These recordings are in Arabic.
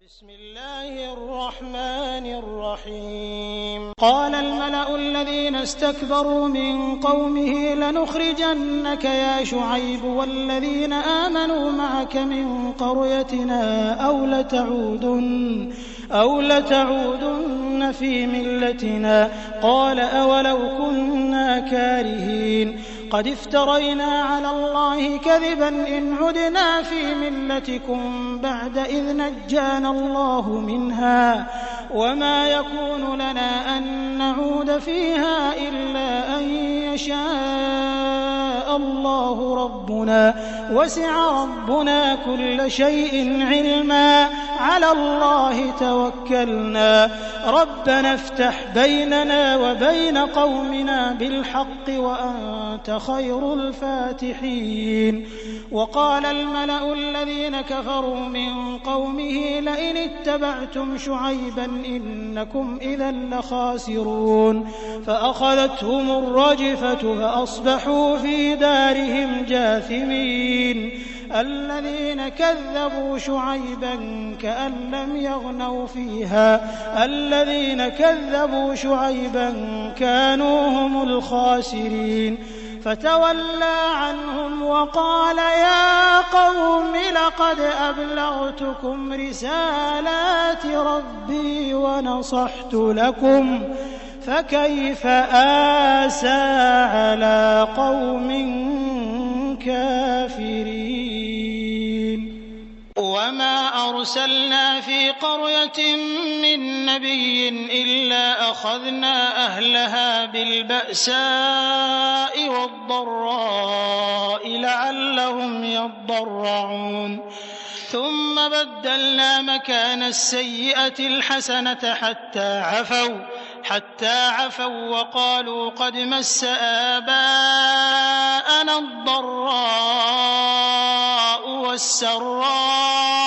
بسم الله الرحمن الرحيم قال الملأ الذين استكبروا من قومه لنخرجنك يا شعيب والذين آمنوا معك من قريتنا أو لتعودن في ملتنا قال أولو كنا كارهين قد افترينا على الله كذبا إن عدنا في ملتكم بعد إذ نجانا الله منها وما يكون لنا أن نعود فيها إلا أن يشاء الله ربنا وسع ربنا كل شيء علما على الله توكلنا ربنا افتح بيننا وبين قومنا بالحق وأنت خير الفاتحين وقال الملأ الذين كفروا من قومه لئن اتبعتم شعيبا إنكم إذا لخاسرون فأخذتهم الرجفة فأصبحوا في دارهم جاثمين الذين كذبوا شعيبا كأن لم يغنوا فيها الذين كذبوا شعيبا كانوا هم الخاسرين فتولى عنهم وقال يا قوم لقد أبلغتكم رسالات ربي ونصحت لكم فكيف آسى على قوم كافرين وما أرسلنا في قرية من نبي إلا أخذنا أهلها بالبأساء والضراء لعلهم يضرعون ثم بدلنا مكان السيئة الحسنة حتى عفوا وقالوا قد مس آباءنا الضراء والسراء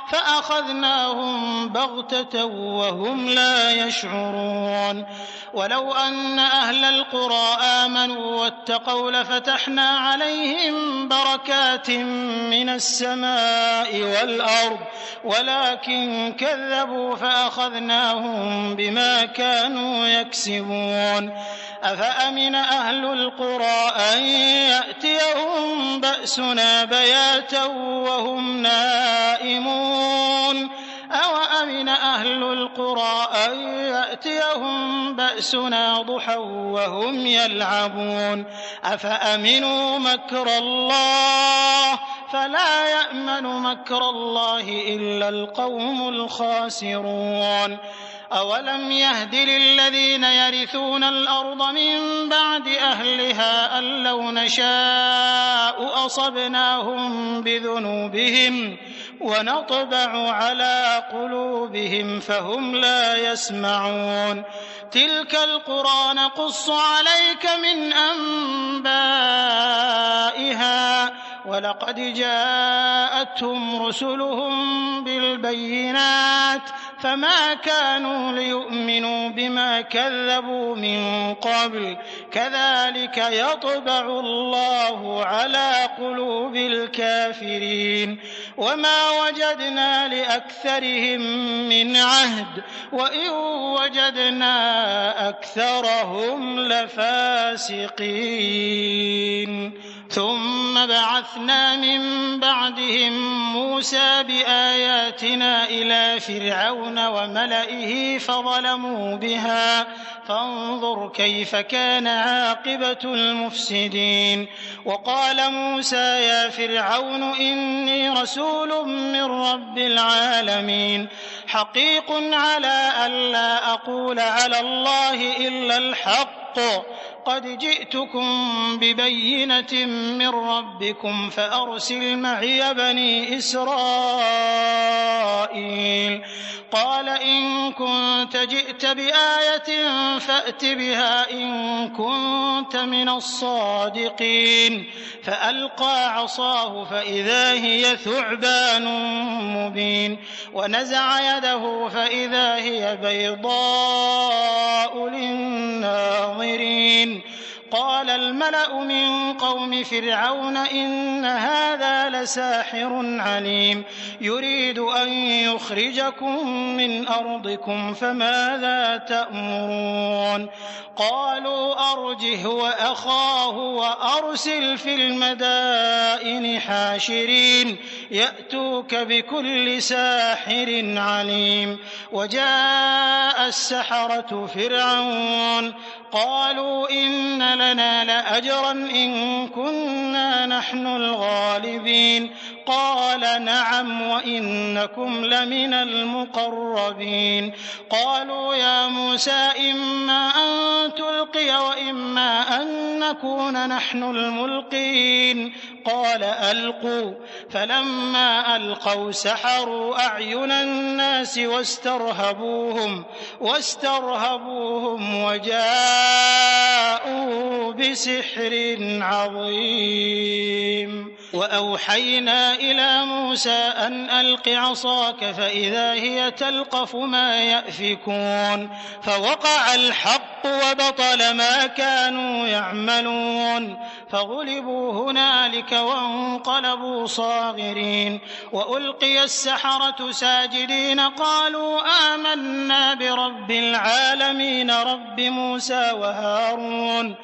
فأخذناهم بغتة وهم لا يشعرون ولو أن أهل القرى آمنوا واتقوا لفتحنا عليهم بركات من السماء والأرض ولكن كذبوا فأخذناهم بما كانوا يكسبون أفأمن أهل القرى أن يأتيهم بأسنا بياتا وهم نائمون أوأمن أهل القرى أن يأتيهم بأسنا ضحى وهم يلعبون أفأمنوا مكر الله فلا يأمن مكر الله إلا القوم الخاسرون أولم يهد للذين يرثون الأرض من بعد أهلها أن لو نشاء أصبناهم بذنوبهم ونطبع على قلوبهم فهم لا يسمعون تلك القرى نقص عليك من أنبائها ولقد جاءتهم رسلهم بالبينات فما كانوا ليؤمنوا بما كذبوا من قبل كذلك يطبع الله على قلوب الكافرين وما وجدنا لأكثرهم من عهد وإن وجدنا أكثرهم لفاسقين ثم بعثنا من بعدهم موسى بآياتنا إلى فرعون وملئه فظلموا بها فانظر كيف كان عاقبة المفسدين وقال موسى يا فرعون إني رسول من رب العالمين حقيق على ألا أقول على الله إلا الحق قد جئتكم ببينة من ربكم فأرسل معي بني إسرائيل قال إن كنت جئت بآية فأت بها إن كنت من الصادقين فألقى عصاه فإذا هي ثعبان مبين ونزع يده فإذا هي بيضاء للناظرين قال الملأ من قوم فرعون إن هذا لساحر عليم يريد أن يخرجكم من أرضكم فماذا تأمرون قالوا أرجه وأخاه وأرسل في المدائن حاشرين يأتوك بكل ساحر عليم وجاء السحرة فرعون قالوا إن لنا لأجرا إن كنا نحن الغالبين قال نعم وإنكم لمن المقربين قالوا يا موسى إما أن تلقي وإما أن نكون نحن الملقين قال ألقوا فلما ألقوا سحروا أعين الناس واسترهبوهم وجاءوا بسحر عظيم وأوحينا إلى موسى أن ألق عصاك فإذا هي تلقف ما يأفكون فوقع الحق وبطل ما كانوا يعملون فغلبوا هنالك وانقلبوا صاغرين وألقي السحرة ساجدين قالوا آمنا برب العالمين رب موسى وهارون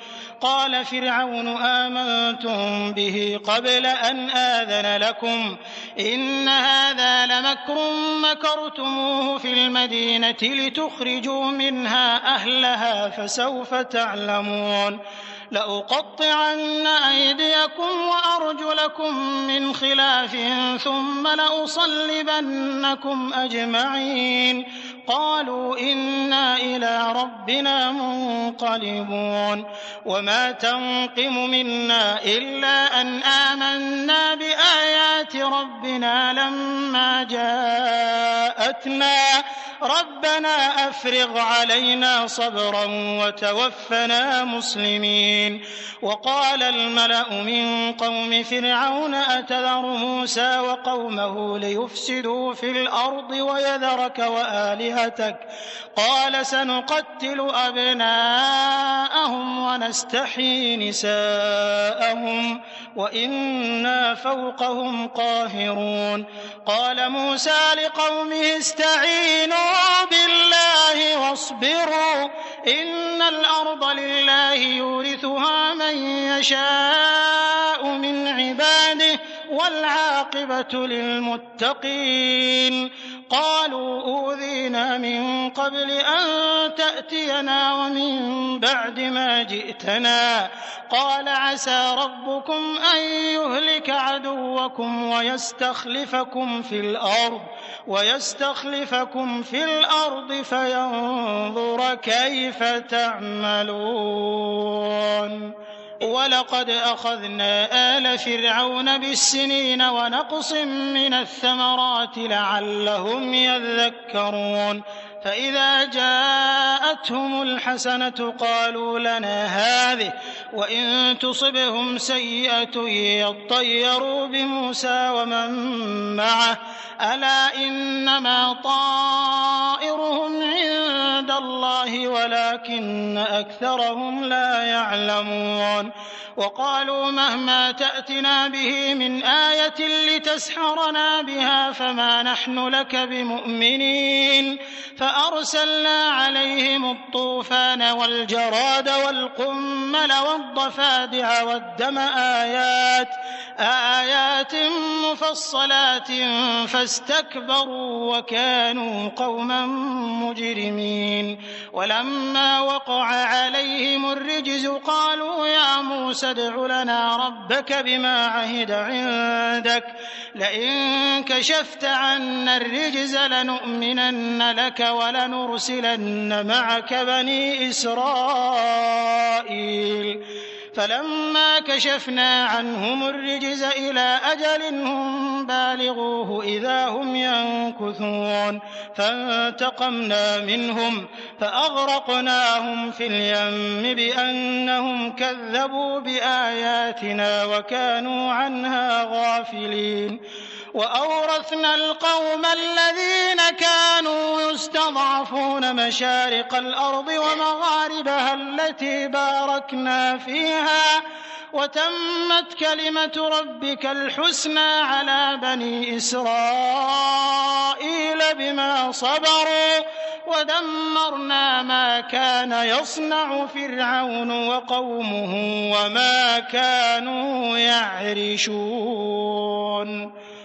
قال فرعون آمنتم به قبل أن آذن لكم إن هذا لمكر مكرتموه في المدينة لتخرجوا منها أهلها فسوف تعلمون لأقطعن أيديكم وأرجلكم من خلاف ثم لأصلبنكم أجمعين قالوا إنا إلى ربنا منقلبون وما تنقم منا إلا أن آمنا بآيات ربنا لما جاءتنا ربنا أفرغ علينا صبرا وتوفنا مسلمين وقال الملأ من قوم فرعون أتذر موسى وقومه ليفسدوا في الأرض ويذرك وآلهتك قال سنقتل أبناءهم ونستحيي نساءهم وإنا فوقهم قاهرون قال موسى لقومه استعينوا بالله واصبروا إن الأرض لله يورثها من يشاء من عباده والعاقبة للمتقين قالوا أوذينا من قبل أن تأتينا ومن بعد ما جئتنا قال عسى ربكم أن يهلك عدوكم ويستخلفكم في الأرض فينظر كيف تعملون ولقد أخذنا آل فرعون بالسنين ونقص من الثمرات لعلهم يذكرون فإذا جاءتهم الحسنة قالوا لنا هذه وإن تصبهم سيئة يطيروا بموسى ومن معه ألا إنما طائرهم عند الله ولكن أكثرهم لا يعلمون وقالوا مهما تأتنا به من آية لتسحرنا بها فما نحن لك بمؤمنين فأرسلنا عليهم الطوفان والجراد والقمل والضفادع والدم آيات مفصلات فاستكبروا وكانوا قوما مجرمين ولما وقع عليهم الرجز قالوا يا موسى ادع لنا ربك بما عهد عندك لئن كشفت عنا الرجز لنؤمنن لك ولنرسلن معك بني إسرائيل فلما كشفنا عنهم الرجز إلى أجل هم بالغوه إذا هم ينكثون فانتقمنا منهم فأغرقناهم في اليم بأنهم كذبوا بآياتنا وكانوا عنها غافلين وأورثنا القوم الذين كانوا المستضعفون مشارق الأرض ومغاربها التي باركنا فيها وتمت كلمة ربك الحسنى على بني إسرائيل بما صبروا ودمرنا ما كان يصنع فرعون وقومه وما كانوا يعرشون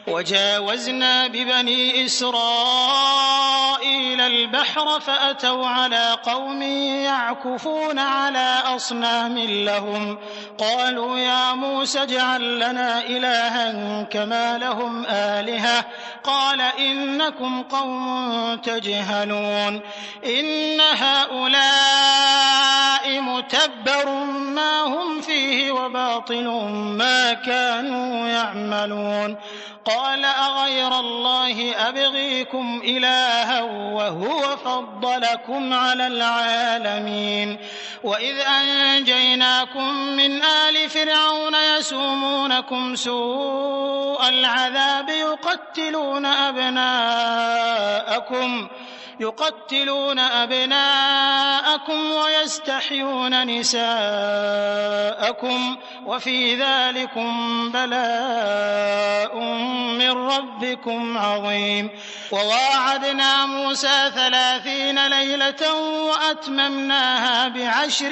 وجاوزنا ببني إسرائيل البحر فأتوا على قوم يعكفون على أصنام لهم قالوا يا موسى اجعل لنا إلها كما لهم آلهة قال إنكم قوم تجهلون إن هؤلاء متبر ما هم فيه وباطل ما كانوا يعملون قال أغير الله أبغيكم إلها وهو فضلكم على العالمين وإذ أنجيناكم من آل فرعون يسومونكم سوء العذاب يقتلون أبناءكم ويستحيون نساءكم وفي ذلكم بلاء من ربكم عظيم وواعدنا موسى 30 ليلة وأتممناها ب10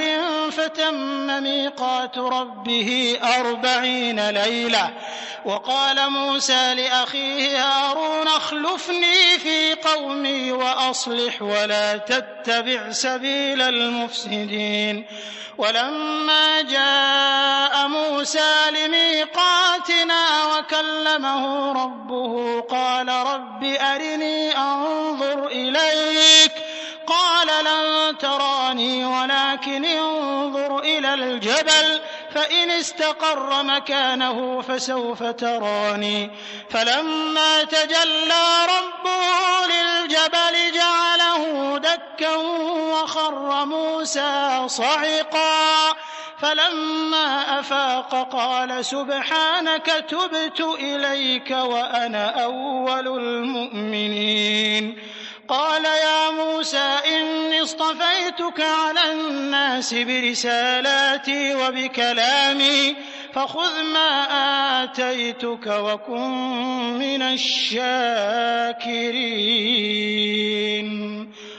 فتم ميقات ربه 40 ليلة وقال موسى لأخيه هارون اخلفني في قومي وأصلح ولا تتبع سبيل المفسدين ولما جاء موسى لميقاتنا وكلمه ربه قال رب أرني أنظر إليك قال لن تراني ولكن انظر إلى الجبل فإن استقر مكانه فسوف تراني فلما تجلى ربه للجبل جعله دكا وخر موسى صعقا فلما أفاق قال سبحانك تبت إليك وأنا أول المؤمنين قال يا موسى إني اصطفيتك على الناس برسالاتي وبكلامي فخذ ما آتيتك وكن من الشاكرين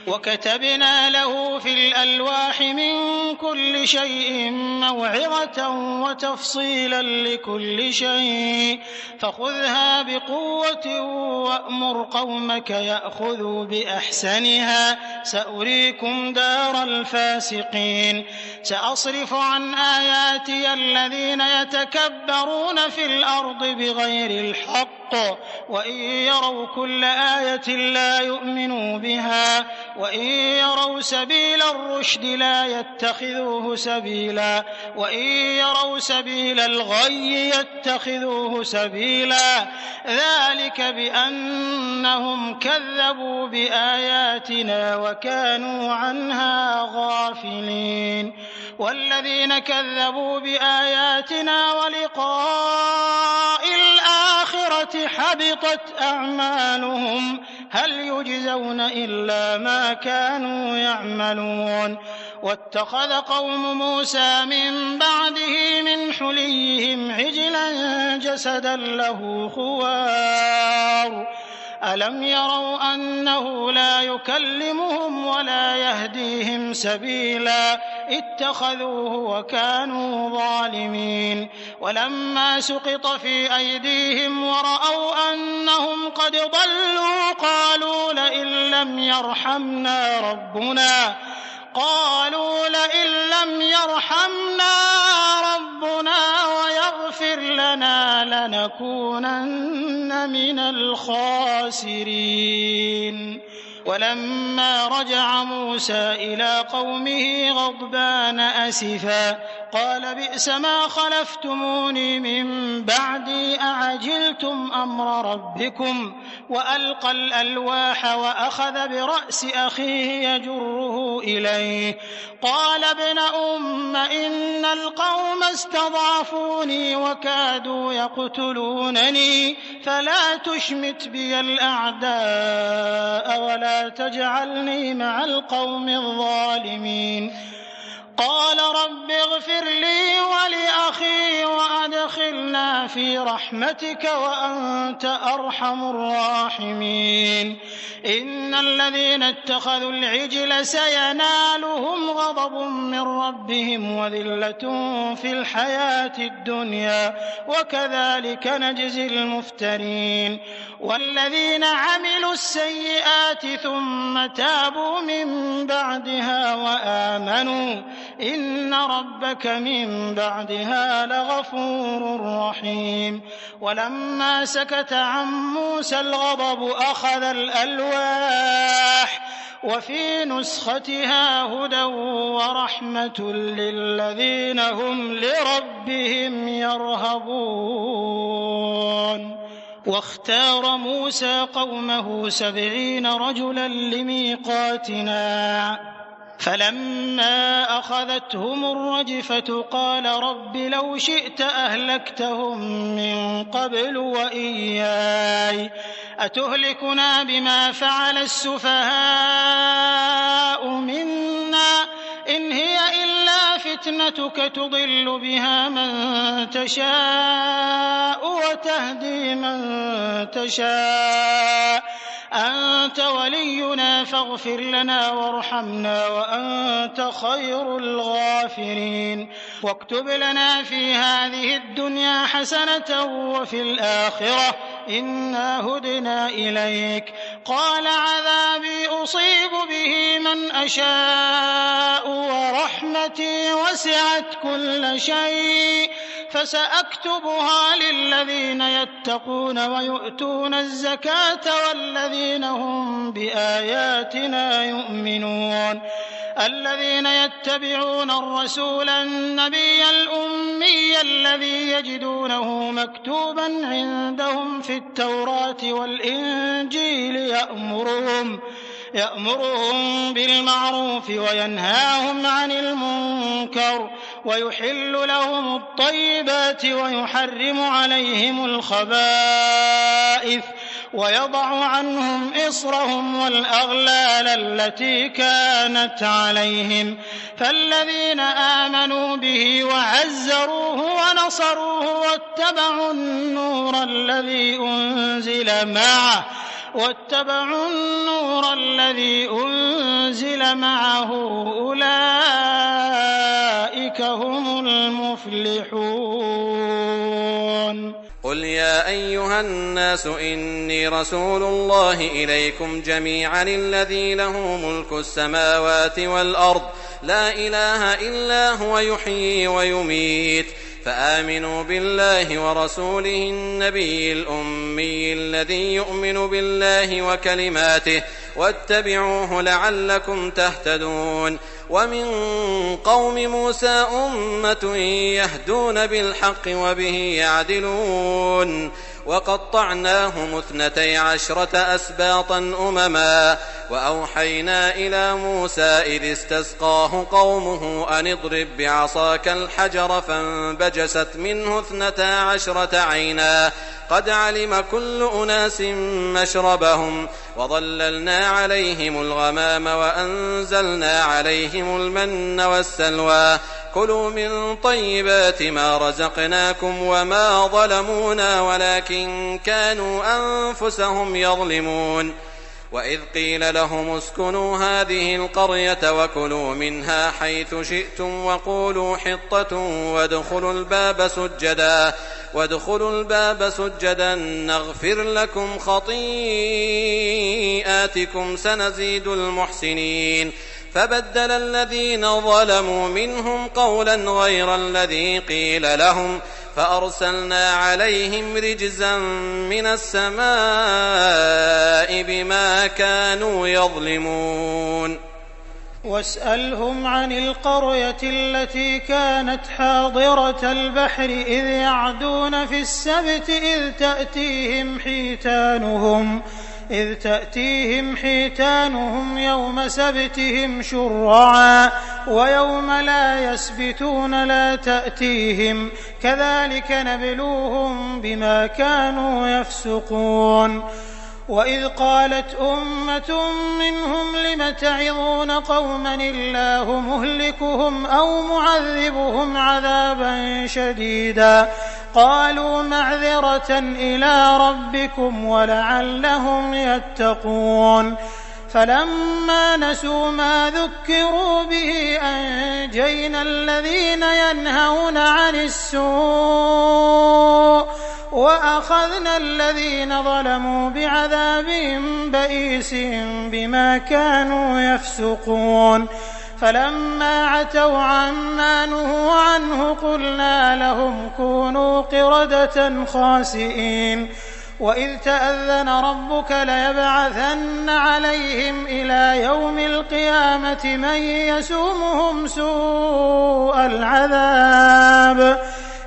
وكتبنا له في الألواح من كل شيء موعظة وتفصيلا لكل شيء فخذها بقوة وأمر قومك يأخذوا بأحسنها سأريكم دار الفاسقين سأصرف عن آياتي الذين يتكبرون في الأرض بغير الحق وإن يروا كل آية لا يؤمنوا بها وإن يروا سبيل الرشد لا يتخذوه سبيلا وإن يروا سبيل الغي يتخذوه سبيلا ذلك بأنهم كذبوا بآياتنا وكانوا عنها غافلين والذين كذبوا بآياتنا ولقاء الآخرة حبطت أعمالهم هل يجزون إلا ما كانوا يعملون واتخذ قوم موسى من بعده من حليهم عجلا جسدا له خوار ألم يروا أنه لا يكلمهم ولا يهديهم سبيلا اتخذوه وكانوا ظالمين ولما سقط في أيديهم ورأوا أنهم قد ضلوا قالوا لئن لم يرحمنا ربنا ويغفر لنا لنكونن من الخاسرين ولما رجع موسى إلى قومه غضبان أسفا قال بئس ما خلفتموني من بعدي أعجلتم أمر ربكم وألقى الألواح وأخذ برأس أخيه يجره إليه قال ابن أم إن القوم استضعفوني وكادوا يقتلونني فلا تشمت بي الأعداء ولا تجعلني مع القوم الظالمين قال رب اغفر لي ولأخي وأدخلنا في رحمتك وأنت أرحم الراحمين إن الذين اتخذوا العجل سينالهم غضب من ربهم وذلة في الحياة الدنيا وكذلك نجزي المفترين والذين عملوا السيئات ثم تابوا من بعدها وآمنوا إن ربك من بعدها لغفور رحيم ولما سكت عن موسى الغضب أخذ الألواح وفي نسختها هدى ورحمة للذين هم لربهم يرهبون واختار موسى قومه 70 رجلا لميقاتنا فلما أخذتهم الرجفة قال رب لو شئت أهلكتهم من قبل وإياي أتهلكنا بما فعل السفهاء منا إن هي إلا فتنتك تضل بها من تشاء وتهدي من تشاء أنت ولينا فاغفر لنا وارحمنا وأنت خير الغافرين واكتب لنا في هذه الدنيا حسنة وفي الآخرة إنا هدنا إليك قال عذابي أصيب به من أشاء ورحمتي وسعت كل شيء فسأكتبها للذين يتقون ويؤتون الزكاة والذين هم بآياتنا يؤمنون الذين يتبعون الرسول النبي الأمي الذي يجدونه مكتوبا عندهم في التوراة والإنجيل يأمرهم بالمعروف وينهاهم عن المنكر ويحل لهم الطيبات ويحرم عليهم الخبائث ويضع عنهم إصرهم والأغلال التي كانت عليهم فالذين آمنوا به وعزروه ونصروه واتبعوا النور الذي أنزل معه أولئك هم المفلحون قل يا أيها الناس إني رسول الله إليكم جميعا الذي له ملك السماوات والأرض لا إله إلا هو يحيي ويميت فآمنوا بالله ورسوله النبي الأمي الذي يؤمن بالله وكلماته واتبعوه لعلكم تهتدون ومن قوم موسى أمة يهدون بالحق وبه يعدلون وقطعناهم 12 أسباطا أمما وأوحينا إلى موسى إذ استسقاه قومه أن اضرب بعصاك الحجر فانبجست منه 12 عينا قد علم كل أناس مشربهم وظللنا عليهم الغمام وأنزلنا عليهم المن والسلوى كلوا من طيبات ما رزقناكم وما ظلمونا ولكن كانوا أنفسهم يظلمون وإذ قيل لهم اسكنوا هذه القرية وكلوا منها حيث شئتم وقولوا حطة وادخلوا الباب سجدا نغفر لكم خطيئاتكم سنزيد المحسنين فبدل الذين ظلموا منهم قولا غير الذي قيل لهم فأرسلنا عليهم رجزا من السماء بما كانوا يظلمون واسألهم عن القرية التي كانت حاضرة البحر إذ يعدون في السبت إذ تأتيهم حيتانهم يوم سبتهم شرعا ويوم لا يسبتون لا تأتيهم كذلك نبلوهم بما كانوا يفسقون وإذ قالت أمة منهم لم تعظون قوما الله مهلكهم أو معذبهم عذابا شديدا قالوا معذرة إلى ربكم ولعلهم يتقون فلما نسوا ما ذكروا به أنجينا الذين ينهون عن السوء وأخذنا الذين ظلموا بعذاب بئيس بما كانوا يفسقون فلما عتوا عما نهوا عنه قلنا لهم كونوا قردة خاسئين وإذ تأذن ربك ليبعثن عليهم إلى يوم القيامة من يسومهم سوء العذاب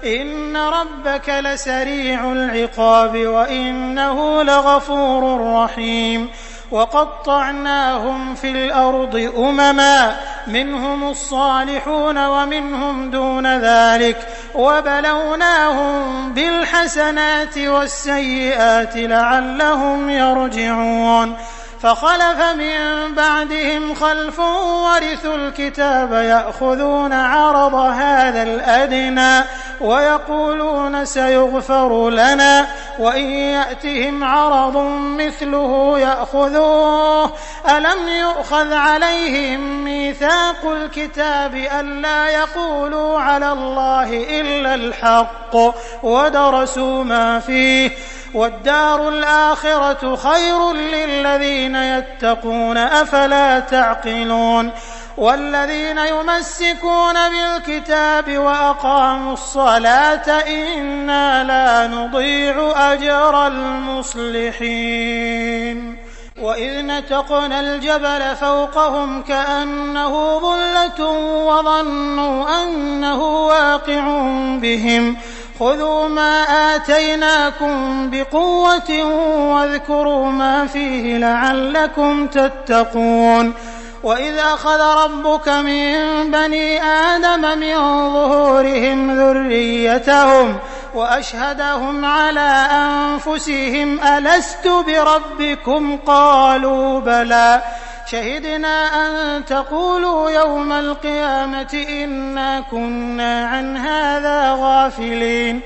إن ربك لسريع العقاب وإنه لغفور رحيم وقطعناهم في الأرض أمما منهم الصالحون ومنهم دون ذلك وبلوناهم بالحسنات والسيئات لعلهم يرجعون فخلف من بعدهم خلف ورثوا الكتاب يأخذون عرض هذا الأدنى ويقولون سيغفر لنا وإن يأتهم عرض مثله يأخذوه ألم يؤخذ عليهم ميثاق الكتاب ألا يقولوا على الله إلا الحق ودرسوا ما فيه والدار الآخرة خير للذين يتقون أفلا تعقلون والذين يمسكون بالكتاب وأقاموا الصلاة إنا لا نضيع أجر المصلحين وإذ نتقنا الجبل فوقهم كأنه ظلة وظنوا أنه واقع بهم خذوا ما آتيناكم بقوة واذكروا ما فيه لعلكم تتقون وإذ أخذ ربك من بني آدم من ظهورهم ذريتهم وأشهدهم على أنفسهم ألست بربكم قالوا بلى شهدنا أن تقولوا يوم القيامة إنا كنا عن هذا غافلين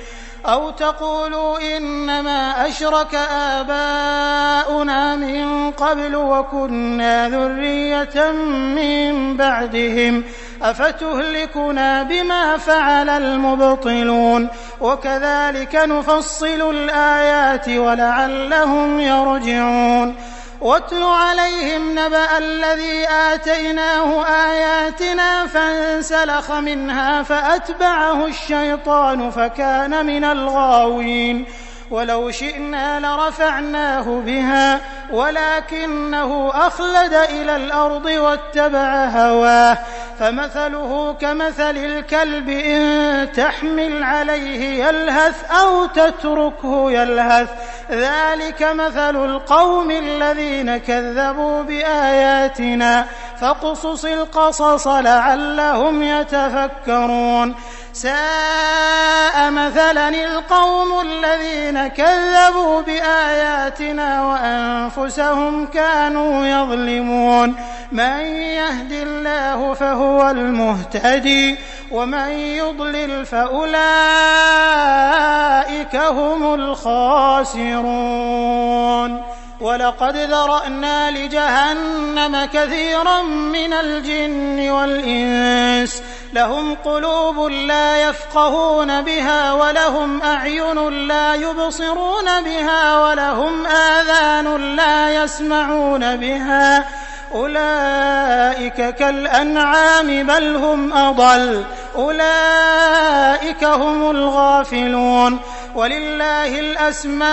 أو تقولوا إنما أشرك آباؤنا من قبل وكنا ذرية من بعدهم أفتهلكنا بما فعل المبطلون وكذلك نفصل الآيات ولعلهم يرجعون واتل عليهم نبأ الذي آتيناه آياتنا فانسلخ منها فأتبعه الشيطان فكان من الغاوين ولو شئنا لرفعناه بها ولكنه أخلد إلى الأرض واتبع هواه فمثله كمثل الكلب إن تحمل عليه يلهث أو تتركه يلهث ذلك مثل القوم الذين كذبوا بآياتنا فاقصص القصص لعلهم يتفكرون ساء مثلا القوم الذين كذبوا بآياتنا وأنفسهم كانوا يظلمون من يهد الله فهو المهتدي ومن يضلل فأولئك هم الخاسرون ولقد ذرأنا لجهنم كثيرا من الجن والإنس لهم قلوب لا يفقهون بها ولهم أعين لا يبصرون بها ولهم آذان لا يسمعون بها أولئك كالأنعام بل هم أضل أولئك هم الغافلون ولله الأسماء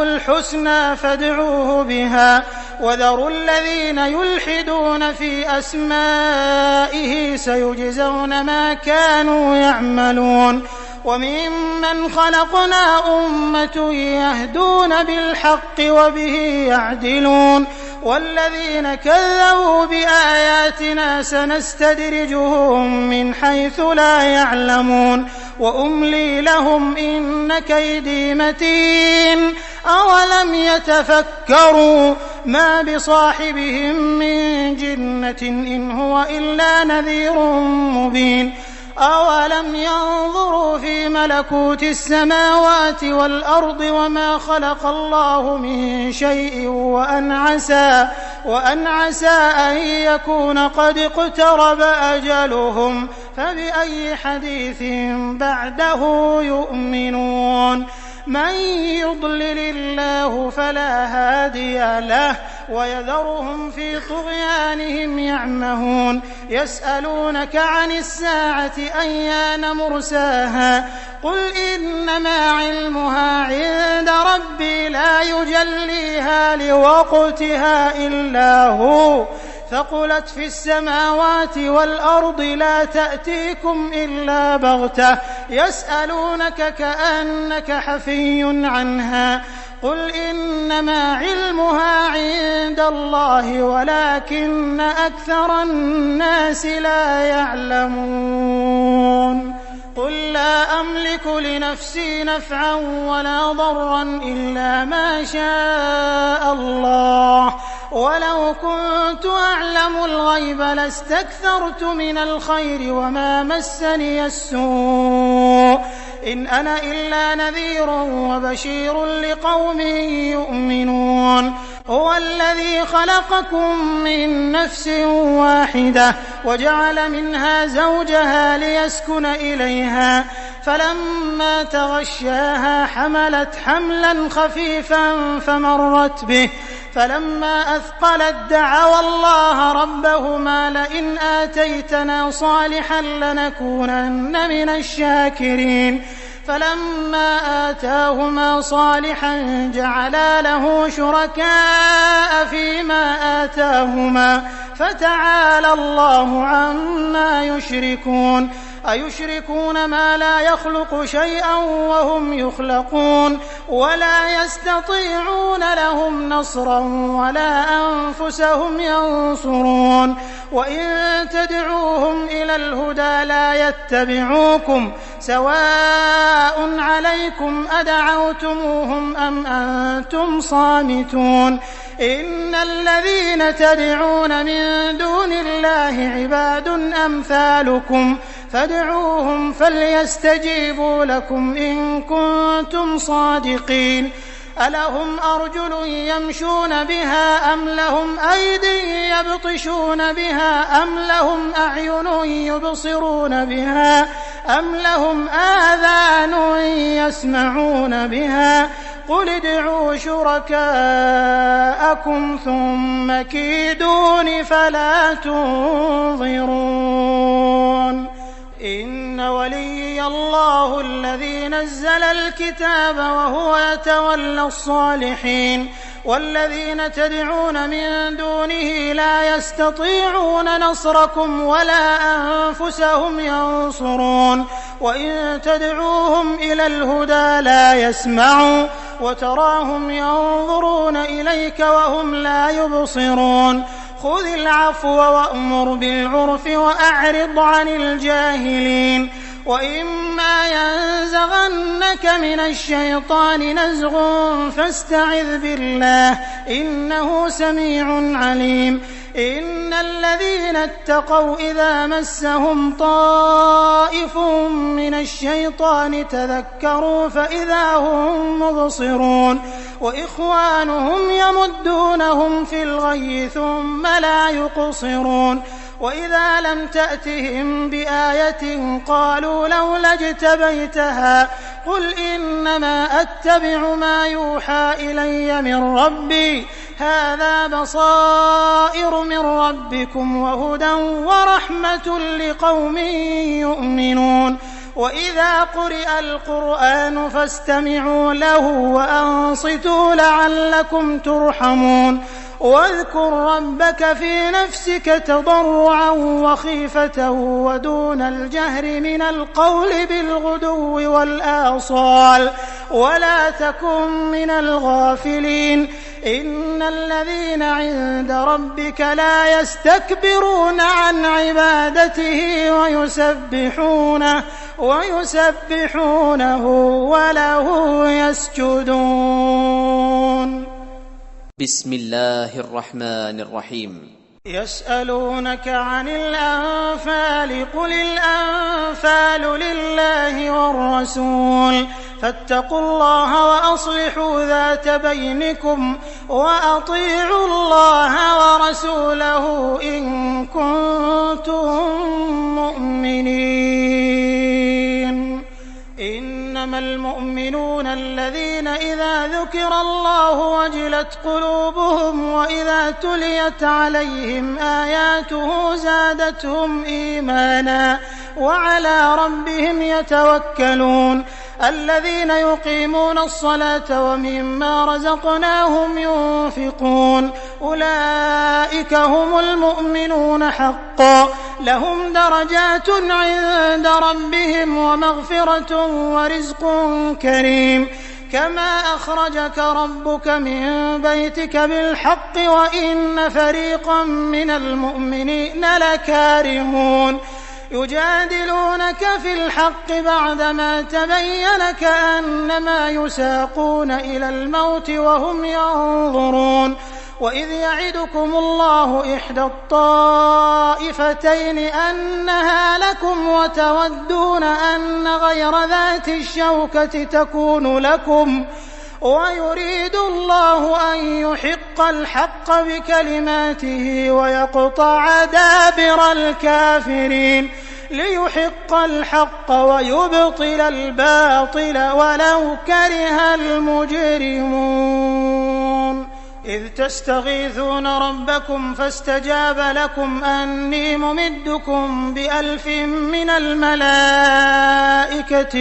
الحسنى فادعوه بها وذروا الذين يلحدون في أسمائه سيجزون ما كانوا يعملون وممن خلقنا أمة يهدون بالحق وبه يعدلون والذين كذبوا بآياتنا سنستدرجهم من حيث لا يعلمون وأملي لهم إن كيدي متين أولم يتفكروا ما بصاحبهم من جنة إن هو إلا نذير مبين أولم ينظروا في ملكوت السماوات والأرض وما خلق الله من شيء وأن عسى أن يكون قد اقترب أجلهم فبأي حديث بعده يؤمنون من يضلل الله فلا هادي له ويذرهم في طغيانهم يعمهون يسألونك عن الساعة أيان مرساها قل إنما علمها عند ربي لا يجليها لوقتها إلا هو ثقلت في السماوات والأرض لا تأتيكم إلا بغتة يسألونك كأنك حفي عنها قل إنما علمها عند الله ولكن أكثر الناس لا يعلمون قل لا أملك لنفسي نفعا ولا ضرا إلا ما شاء الله ولو كنت أعلم الغيب لاستكثرت من الخير وما مسني السوء إن أنا إلا نذير وبشير لقوم يؤمنون هو الذي خلقكم من نفس واحدة وجعل منها زوجها ليسكن إليها فلما تغشاها حملت حملا خفيفا فمرت به فلما أثقلت دعوا الله ربهما لئن آتيتنا صالحا لنكونن من الشاكرين فلما آتاهما صالحا جعلا له شركاء فيما آتاهما فتعالى الله عما يشركون أيشركون ما لا يخلق شيئا وهم يخلقون ولا يستطيعون لهم نصرا ولا أنفسهم ينصرون وإن تدعوهم إلى الهدى لا يتبعوكم سواء عليكم أدعوتموهم أم أنتم صامتون إن الذين تدعون من دون الله عباد أمثالكم فادعوهم فليستجيبوا لكم إن كنتم صادقين ألهم أرجل يمشون بها أم لهم أيدي يبطشون بها أم لهم أعين يبصرون بها أم لهم آذان يسمعون بها قل ادعوا شركاءكم ثم كيدون فلا تنظرون إن وليي الله الذي نزل الكتاب وهو يتولى الصالحين والذين تدعون من دونه لا يستطيعون نصركم ولا أنفسهم ينصرون وإن تدعوهم إلى الهدى لا يسمعوا وتراهم ينظرون إليك وهم لا يبصرون خذ العفو وأمر بالعرف وأعرض عن الجاهلين وإما ينزغنك من الشيطان نزغ فاستعذ بالله إنه سميع عليم إن الذين اتقوا إذا مسهم طائف من الشيطان تذكروا فإذا هم مبصرون وإخوانهم يمدونهم في الغي ثم لا يقصرون وإذا لم تأتهم بآية قالوا لولا اجتبيتها قل إنما أتبع ما يوحى إلي من ربي هذا بصائر من ربكم وهدى ورحمة لقوم يؤمنون وإذا قرئ القرآن فاستمعوا له وأنصتوا لعلكم ترحمون واذكر ربك في نفسك تضرعا وخيفة ودون الجهر من القول بالغدو والآصال ولا تكن من الغافلين إن الذين عند ربك لا يستكبرون عن عبادته ويسبحونه وله يسجدون. بسم الله الرحمن الرحيم. يسألونك عن الأنفال قل الأنفال لله والرسول فاتقوا الله وأصلحوا ذات بينكم وأطيعوا الله ورسوله إن كنتم مؤمنين. إنما المؤمنون الذين إذا ذكر الله وجلت قلوبهم وإذا تليت عليهم آياته زادتهم إيمانا وعلى ربهم يتوكلون. الذين يقيمون الصلاة ومما رزقناهم ينفقون أولئك هم المؤمنون حقا لهم درجات عند ربهم ومغفرة ورزق كريم. كما أخرجك ربك من بيتك بالحق وإن فريقا من المؤمنين لكارهون يجادلونك في الحق بعدما تبين كأنما يساقون إلى الموت وهم ينظرون. وإذ يعدكم الله إحدى الطائفتين أنها لكم وتودون أن غير ذات الشوكة تكون لكم ويريد الله أن يحق الحق بكلماته ويقطع دابر الكافرين ليحق الحق ويبطل الباطل ولو كره المجرمون. إذ تستغيثون ربكم فاستجاب لكم أني ممدكم ب1000 من الملائكة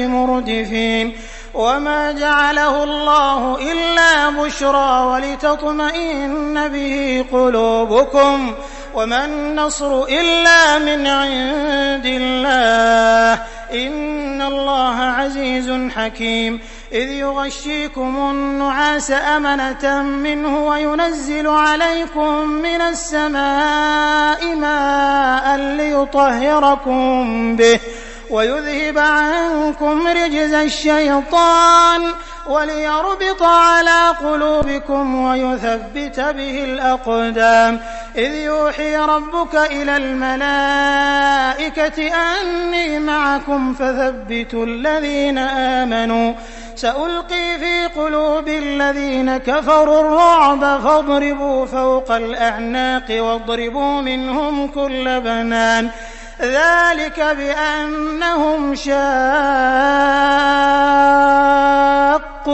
مردفين. وما جعله الله إلا بشرى ولتطمئن به قلوبكم وما النصر إلا من عند الله إن الله عزيز حكيم. إذ يغشيكم النعاس أمنة منه وينزل عليكم من السماء ماء ليطهركم به ويذهب عنكم رجز الشيطان وليربط على قلوبكم ويثبت به الأقدام. إذ يوحي ربك إلى الملائكة أني معكم فثبتوا الذين آمنوا سألقي في قلوب الذين كفروا الرعب فاضربوا فوق الأعناق واضربوا منهم كل بنان ذلك بأنهم شاقوا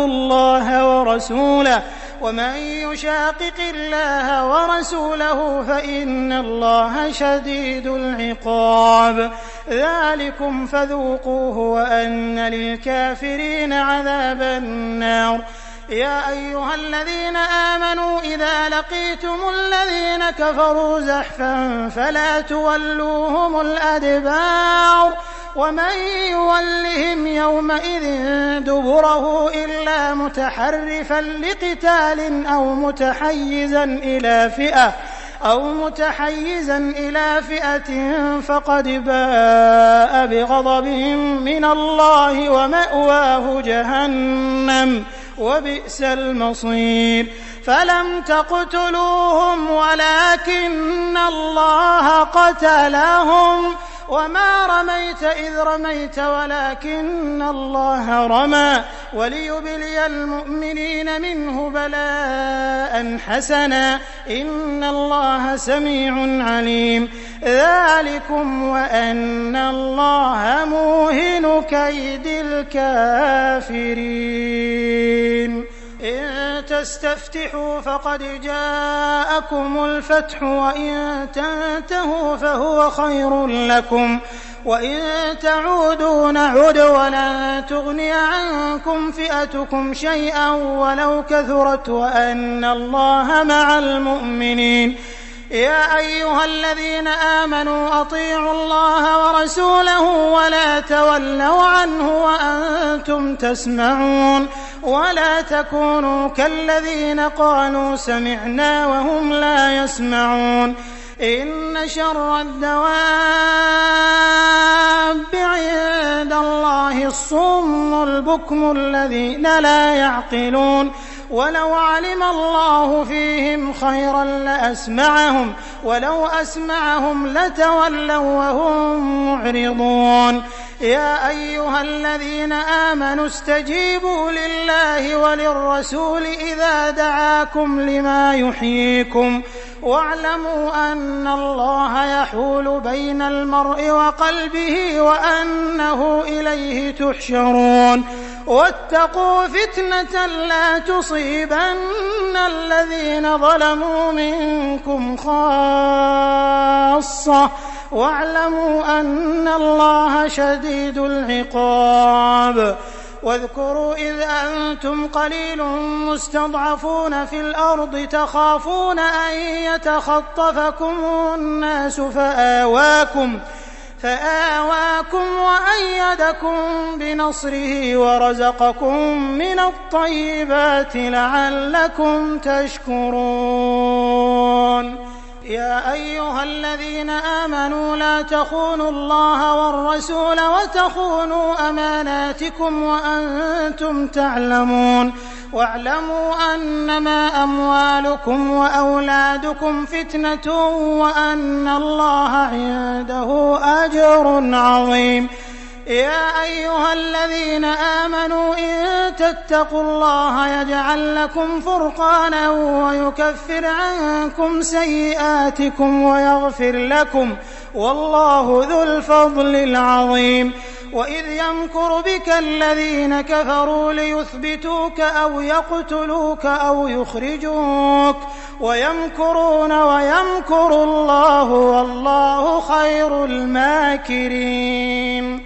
الله ورسوله ومن يشاقق الله ورسوله فإن الله شديد العقاب. ذلكم فذوقوه وأن للكافرين عذاب النار. يا أيها الذين آمنوا إذا لقيتم الذين كفروا زحفا فلا تولوهم الأدبار ومن يولهم يومئذ دبره إلا متحرفا لقتال أو متحيزا إلى فئة فقد باء بغضب من الله ومأواه جهنم وبئس المصير. فلم تقتلوهم ولكن الله قتلهم وما رميت إذ رميت ولكن الله رمى وليبلي المؤمنين منه بلاء حسنا إن الله سميع عليم. ذلكم وأن الله موهن كيد الكافرين. إن تستفتحوا فقد جاءكم الفتح وإن تنتهوا فهو خير لكم وإن تعودوا نعد ولن تغني عنكم فئتكم شيئا ولو كثرت وأن الله مع المؤمنين. يا أيها الذين آمنوا أطيعوا الله ورسوله ولا تولوا عنه وأنتم تسمعون ولا تكونوا كالذين قالوا سمعنا وهم لا يسمعون. إن شر الدواب عند الله الصم البكم الذين لا يعقلون ولو علم الله فيهم خيرا لأسمعهم ولو أسمعهم لتولوا وهم معرضون. يا أيها الذين آمنوا استجيبوا لله وللرسول إذا دعاكم لما يحييكم واعلموا أن الله يحول بين المرء وقلبه وأنه إليه تحشرون. واتقوا فتنة لا تصيبن الذين ظلموا منكم خاصة واعلموا أن الله شديد العقاب. واذكروا إذ أنتم قليل مستضعفون في الأرض تخافون أن يتخطفكم الناس فآواكم وأيدكم بنصره ورزقكم من الطيبات لعلكم تشكرون. يا أيها الذين آمنوا لا تخونوا الله والرسول وتخونوا أماناتكم وأنتم تعلمون واعلموا أنما أموالكم وأولادكم فتنة وأن الله عنده أجر عظيم. يا أيها الذين آمنوا إن تتقوا الله يجعل لكم فرقانا ويكفر عنكم سيئاتكم ويغفر لكم والله ذو الفضل العظيم. وإذ يمكر بك الذين كفروا ليثبتوك أو يقتلوك أو يخرجوك ويمكرون ويمكر الله والله خير الماكرين.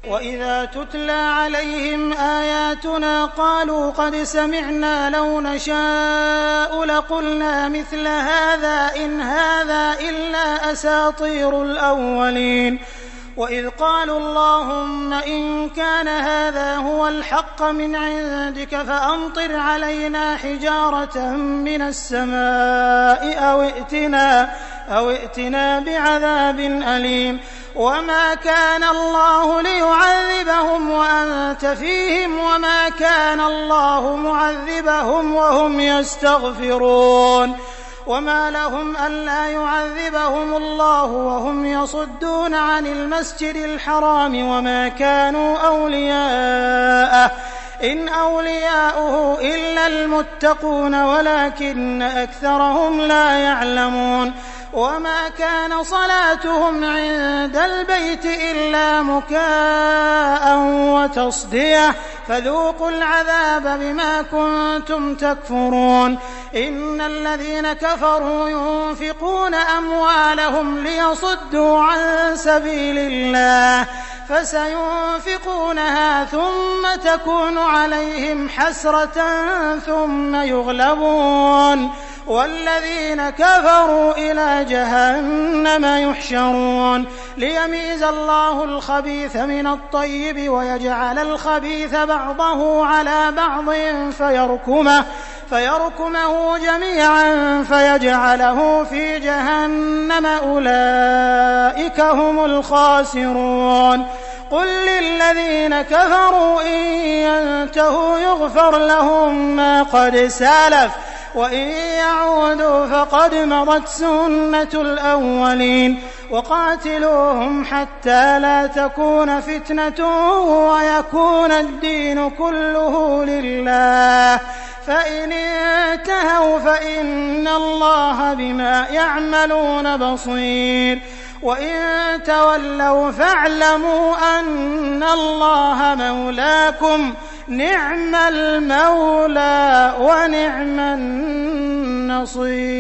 وإذا تتلى عليهم آياتنا قالوا قد سمعنا لو نشاء لقلنا مثل هذا إن هذا إلا أساطير الأولين. وإذ قالوا اللهم إن كان هذا هو الحق من عندك فأمطر علينا حجارة من السماء أو ائتنا بعذاب أليم. وما كان الله ليعذبهم وأنت فيهم وما كان الله معذبهم وهم يستغفرون. وما لهم ألا يعذبهم الله وهم يصدون عن المسجد الحرام وما كانوا أولياءه إن أولياؤه إلا المتقون ولكن أكثرهم لا يعلمون. وما كان صلاتهم عند البيت إلا مكاء وتصدية فذوقوا العذاب بما كنتم تكفرون. إن الذين كفروا ينفقون أموالهم ليصدوا عن سبيل الله فسينفقونها ثم تكون عليهم حسرة ثم يغلبون والذين كفروا إلى جهنم يحشرون. ليميز الله الخبيث من الطيب ويجعل الخبيث بعضه على بعض فيركمه جميعا فيجعله في جهنم أولئك هم الخاسرون. قل للذين كفروا إن ينتهوا يغفر لهم ما قد سلف وإن يعودوا فقد مضت سنة الأولين. وقاتلوهم حتى لا تكون فتنة ويكون الدين كله لله فإن انتهوا فإن الله بما يعملون بصير. وإن تولوا فاعلموا أن الله مولاكم نعم المولى ونعم النصير.